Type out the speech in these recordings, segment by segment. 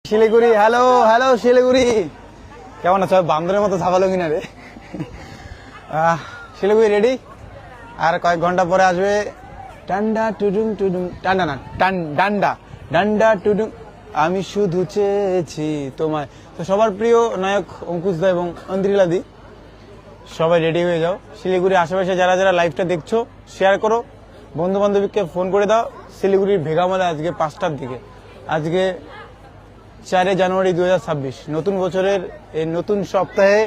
Siliguri, hello hello Siliguri, কেমন আছো? বান্দরের মতো ঝাপালো কিনা রে। শিলিগুড়ি রেডি, আর কয়েক ঘন্টা পরে আসবে ডান্ডা টুডুং টুডুং, ডান্ডা না ডান্ডা ডান্ডা টুডুং, আমি শুধু চেয়েছি তোমায়। তো সবার প্রিয় নায়ক অঙ্কুশ দা এবং অন্দ্রিলাদি, সবাই রেডি হয়ে যাও। শিলিগুড়ির আশেপাশে যারা যারা লাইভটা দেখছো শেয়ার করো, বন্ধু বান্ধবীকে ফোন করে দাও। শিলিগুড়ির ভেগামালে আজকে 5টার দিকে, আজকে 4 জানুয়ারি 2026, নতুন বছরের এই নতুন সপ্তাহে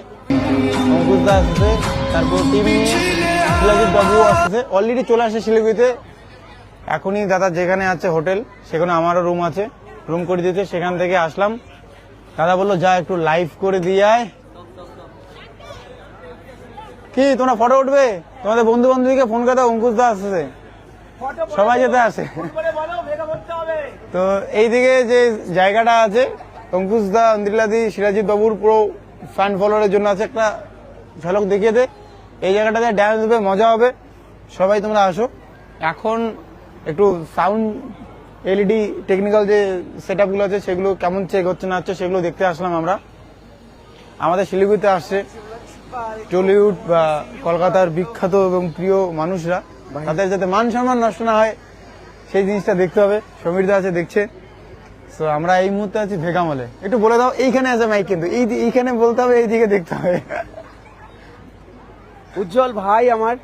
অঙ্কুশ দা আসছে, তারপর টিম নিয়ে শিলাজিৎ বাবু আসছে, অলরেডি চলে আসে শিলিগুড়িতে। এখনই দাদা যেখানে আছে হোটেল, সেখানে আমারও রুম আছে, রুম করে দিতে সেখান থেকে আসলাম। দাদা বললো যা একটু লাইভ করে দিয়ে আয়। কি তোমরা ফটো উঠবে? তোমাদের বন্ধু বান্ধবীকে ফোন করে দাও, অঙ্কুশ দা আসছে, সবাই যেতে আসে। তো এইদিকে যে জায়গাটা আছে, অঙ্কুশ দা, অন্দ্রিলাদি, শিলাজিৎ বাবুর পুরো ফ্যান ফলোয়ারের জন্য আছে, একটা ঝলক দেখিয়ে দে। এই জায়গাটাতে ড্যান্স হবে, মজা হবে, সবাই তোমরা আসো। এখন একটু সাউন্ড এলইডি টেকনিক্যাল যে সেট আপগুলো আছে সেগুলো কেমন চেক হচ্ছে না হচ্ছে সেগুলো দেখতে আসলাম আমরা। আমাদের শিলিগুড়িতে আসছে টলিউড বা কলকাতার বিখ্যাত এবং প্রিয় মানুষরা, তাদের যাতে মান সম্মান নষ্ট না হয় সেই জিনিসটা দেখতে হবে। সমীর দা আছে, দেখছে। তো আমরা এই মুহূর্তে আছি ভেগামলে। একটু বলে দাও, এইখানে আছে মাইক, কিন্তু এইখানে বলতে হবে, এইদিকে দেখতে হবে। উজ্জ্বল ভাই আমার,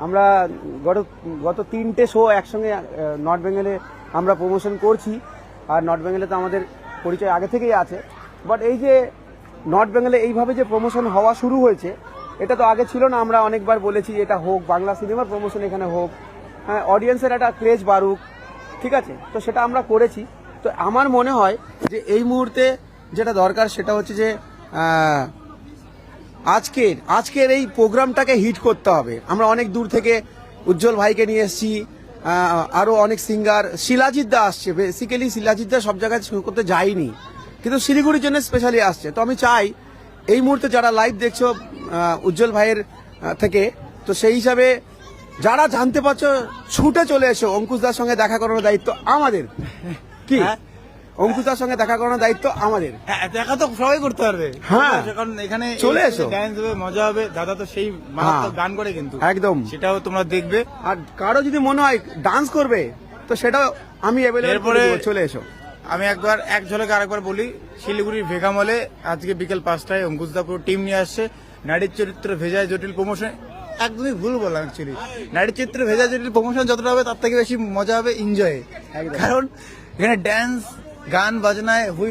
আমরা গত 3টে শো একসঙ্গে নর্থ বেঙ্গলে আমরা প্রমোশন করছি। আর নর্থ বেঙ্গলে তো আমাদের পরিচয় আগে থেকেই আছে, বাট এই যে নর্থ বেঙ্গলে এইভাবে যে প্রমোশন হওয়া শুরু হয়েছে, এটা তো আগে ছিল না। আমরা অনেকবার বলেছি এটা হোক, বাংলা সিনেমার প্রমোশন এখানে হোক, হ্যাঁ, অডিয়েন্সের একটা ক্রেজ বাড়ুক, ঠিক আছে? তো সেটা আমরা করেছি। তো আমার মনে হয় যে এই মুহূর্তে যেটা দরকার সেটা হচ্ছে যে আজকের এই প্রোগ্রামটাকে হিট করতে হবে। আমরা অনেক দূর থেকে উজ্জ্বল ভাইকে নিয়ে এসেছি, আরো অনেক সিঙ্গার, শিলাজিৎ দা আসছে। বেসিক্যালি শিলাজিৎ দা সব জায়গায় শো করতে যায়নি, কিন্তু শিলিগুড়ির জন্য স্পেশালি আসছে। তো আমি চাই এই মুহূর্তে যারা লাইভ দেখছো উজ্জ্বল ভাইয়ের থেকে, তো সেই হিসাবে যারা জানতে পারছো ছুটে চলে এসো। অঙ্কুশ দার সঙ্গে দেখা করানোর দায়িত্ব আমাদের। কি অঙ্কুশ দার সঙ্গে দেখা করানোর দায়িত্ব আমাদের। দেখা তো সবাই করতে পারবে, হ্যাঁ, কারণ এখানে চলে এসো, ড্যান্স হবে, মজা হবে। দাদা তো সেই মারাত্মক গান করে, কিন্তু একদম সেটাও তোমরা দেখবে। আর কারো যদি মনে হয় ডান্স করবে, তো সেটাও আমি এরপরে চলে এসো। আমি একবার এক ঝলকে আরেকবার বলি, শিলিগুড়ির ভেগামলে আজকে বিকেল 5টায় অঙ্কুশ দা পুরো টিম নিয়ে আসছে। নারীর চরিত্র ভেজায় জটিল প্রমোশন, একদমই ভুল বললাম অ্যাকচুয়ালি। নারীর চরিত্র ভেজায় জটিল প্রমোশন যতটা হবে তার থেকে বেশি মজা হবে এনজয়ে, কারণ এখানে ড্যান্স, গান বাজনায়